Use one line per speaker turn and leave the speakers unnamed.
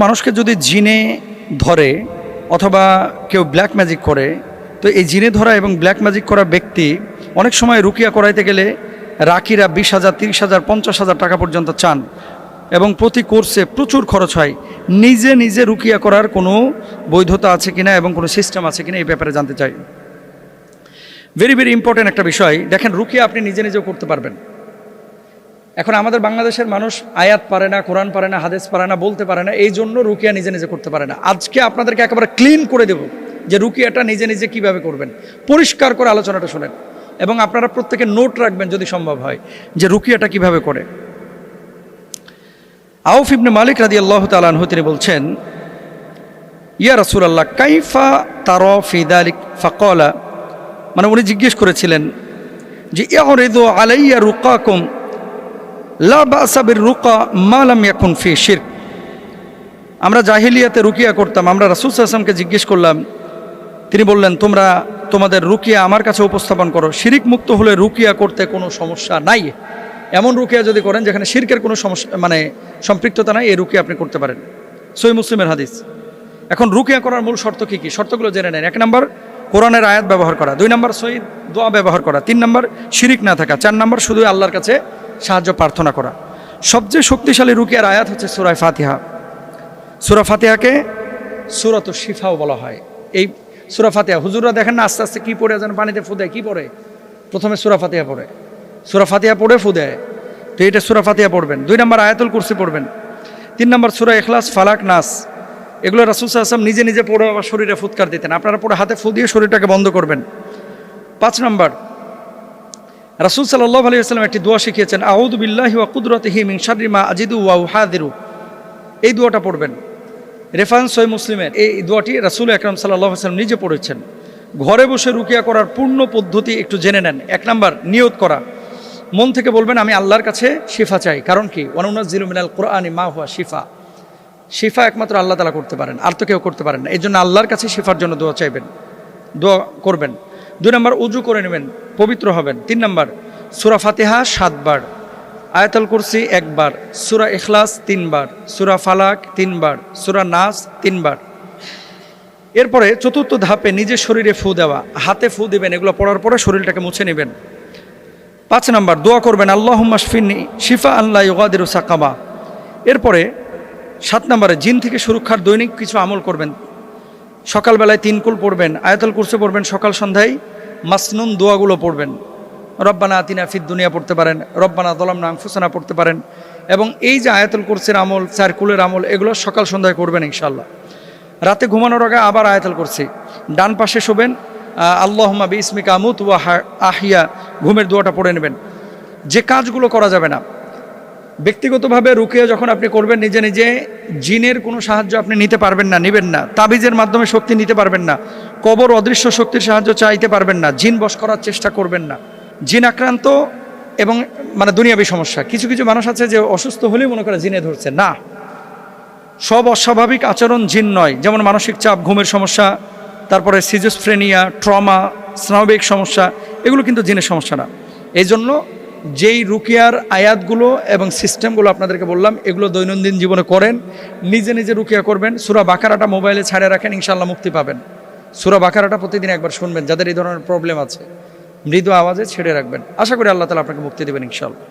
মানুষকে যদি জিনে ধরে অথবা কেউ ব্ল্যাক ম্যাজিক করে, তো এই জিনে ধরা এবং ব্ল্যাক ম্যাজিক করা ব্যক্তি অনেক সময় রুকিয়া করাইতে গেলে রাকিরা 20,000, 30,000, 50,000 টাকা পর্যন্ত চান এবং প্রতি কোর্সে প্রচুর খরচ হয়। নিজে নিজে রুকিয়া করার কোনো বৈধতা আছে কিনা এবং কোনো সিস্টেম আছে কিনা এই ব্যাপারে জানতে চাই। ভেরি ভেরি ইম্পর্টেন্ট একটা বিষয়। দেখেন, রুকিয়া আপনি নিজে নিজেও করতে পারবেন। এখন আমাদের বাংলাদেশের মানুষ আয়াত পারে না, কোরআন পারে না, হাদিস পারে না, বলতে পারে না, এই জন্য রুকিয়া নিজে নিজে করতে পারে না। আজকে আপনাদেরকে একেবারে ক্লিন করে দেব যে রুকিয়াটা নিজে নিজে কিভাবে করবেন। পরিষ্কার করে আলোচনাটা শোনেন এবং আপনারা প্রত্যেকে নোট রাখবেন যদি সম্ভব হয় যে রুকিয়াটা কিভাবে করে। আউফ ইবনে মালিক রাদিয়াল্লাহু তাআলা আনহু তিনি বলছেন, ইয়া রাসূলুল্লাহ কাইফা তারা ফি যালিক ফাকালা, মানে উনি জিজ্ঞেস করেছিলেন যে ইয়ারিদু আলাইয়া রুকাকুম লা বাসা বির রুকা মা লাম ইয়াকুন ফি শিরক। আমরা জাহিলিয়াতে রুকিয়া করতাম, আমরা রাসূল সাল্লাল্লাহু আলাইহি ওয়াসাল্লামকে জিজ্ঞেস করলাম, তিনি বললেন তোমরা তোমাদের রুকিয়া আমার কাছে উপস্থাপন করো, শিরিক মুক্ত হলে রুকিয়া করতে কোনো সমস্যা নাই। এমন রুকিয়া যদি করেন যেখানে শিরকের কোনো সমস্যা মানে সম্পৃক্ততা নাই, এই রুকিয়া আপনি করতে পারেন। সহিহ মুসলিমের হাদিস। এখন রুকিয়া করার মূল শর্ত কী কী, শর্তগুলো জেনে নেন। 1 নম্বর কোরআনের আয়াত ব্যবহার করা, 2 নম্বর সহিহ দোয়া ব্যবহার করা, 3 নম্বর শিরিক না থাকা, 4 নম্বর শুধু আল্লাহর কাছে সাহায্য প্রার্থনা করা। সবচেয়ে শক্তিশালী রুকিয়ার আয়াত হচ্ছে সূরা ফাতিহা। সূরা ফাতিহাকে সূরাতুশ শিফাও বলা হয়। এই সূরা ফাতিহা হুজুররা দেখেন না আস্তে আস্তে কী পড়ে যেন পানিতে ফু দেয়, কী পড়ে? প্রথমে সূরা ফাতিহা পড়ে, সূরা ফাতিহা পড়ে ফু দেয়। তো এটা সূরা ফাতিহা পড়বেন। 2 নম্বর আয়াতুল কুরসি পড়বেন। 3 নম্বর সূরা ইখলাস, ফালাক, নাস, এগুলো রাসূল সাল্লাল্লাহু আলাইহি ওয়াসাল্লাম নিজে নিজে পড়ে আবার শরীরে ফুৎকার দিতেন। আপনারা পড়ে হাতে ফু দিয়ে শরীরটাকে বন্ধ করবেন। 5 নম্বর রাসূল সাল্লাল্লাহু আলাইহি ওয়াসাল্লাম একটি দোয়া শিখিয়েছেন, আউযু বিল্লাহি ওয়া কুদরাতিহি মিন শাররি মা আজিদু ওয়া উহাযিরু। এই দোয়াটা পড়বেন। রেফারেন্স সহিহ মুসলিমের। এই দোয়াটি রাসূল আকরাম সাল্লাল্লাহু আলাইহি ওয়াসাল্লাম নিজে পড়েছেন। ঘরে বসে রুকিয়া করার পূর্ণ পদ্ধতি একটু জেনে নেন। 1 নম্বর নিয়ত করা, মন থেকে বলবেন আমি আল্লাহর কাছে শিফা চাই। কারণ কি? ওয়ানুনাজ্জিলু মিনাল কুরআনি মা হুয়া শিফা। শিফা একমাত্র আল্লাহ তাআলা করতে পারেন, আর তো কেউ করতে পারেন না। এই জন্য আল্লাহর কাছে শিফার জন্য দোয়া চাইবেন, দোয়া করবেন। 2 নম্বর উজু করে নেবেন, পবিত্র হবেন। 3 নম্বর সূরা ফাতিহা 7 বার, আয়াতুল কুরসি 1 বার, সূরা ইখলাস 3 বার, সূরা ফালাক 3 বার, সূরা নাস 3 বার। এরপরে 4র্থ ধাপে নিজের শরীরে ফু দেওয়া, হাতে ফু দিবেন। এগুলো পড়ার পরে শরীরটাকে মুছে নেবেন। 5 নম্বর দোয়া করবেন আল্লাহুম্মা শফিনি শিফা আন লা ইউগাদিরু সাকামা। এরপরে 7 নম্বরে জিন থেকে সুরক্ষার দৈনিক কিছু আমল করবেন। সকালবেলায় 3 কুল পড়বেন, আয়াতুল কুরসি পড়বেন, সকাল সন্ধ্যায় মাসনুন দোয়াগুলো পড়বেন। রব্বানা আতিনা ফিদ দুনিয়া পড়তে পারেন, রব্বানা যালামনা আনফুসানা পড়তে পারেন। এবং এই যে আয়াতুল কুরসির আমল, 4 কুলের আমল, এগুলো সকাল সন্ধ্যায় করবেন ইনশাআল্লাহ। রাতে ঘুমানোর আগে আবার আয়াতুল কুরসি। ডান পাশে শোবেন, আল্লাহুম্মা বিইসমিকা আমুতু ওয়া আহিয়া, ঘুমের দোয়াটা পড়ে নেবেন। যে কাজগুলো করা যাবে না, ব্যক্তিগতভাবে রুকিয়া যখন আপনি করবেন নিজে নিজে, জিনের কোনো সাহায্য আপনি নিতে পারবেন না, নেবেন না। তাবিজের মাধ্যমে শক্তি নিতে পারবেন না, কবর অদৃশ্য শক্তির সাহায্য চাইতে পারবেন না, জিন বশ করার চেষ্টা করবেন না। জিন আক্রান্ত এবং মানে দুনিয়াবী সমস্যা, কিছু কিছু মানুষ আছে যে অসুস্থ হলেই মনে করে জিনে ধরছে, না, সব অস্বাভাবিক আচরণ জিন নয়। যেমন মানসিক চাপ, ঘুমের সমস্যা, তারপরে সিজোফ্রেনিয়া, ট্রমা, স্নায়বিক সমস্যা, এগুলো কিন্তু জিনের সমস্যা না। এই জন্য যেই রুকিয়ার আয়াতগুলো এবং সিস্টেমগুলো আপনাদেরকে বললাম, এগুলো দৈনন্দিন জীবনে করেন, নিজে নিজে রুকিয়া করবেন। সূরা বাকারাটা মোবাইলে ছাড়ে রাখেন, ইনশাআল্লাহ মুক্তি পাবেন। সূরা বাকারাটা প্রতিদিন একবার শুনবেন, যাদের এই ধরনের প্রবলেম আছে, মৃদু আওয়াজে ছেড়ে রাখবেন। আশা করি আল্লাহ তাআলা আপনাকে মুক্তি দেবেন ইনশাআল্লাহ।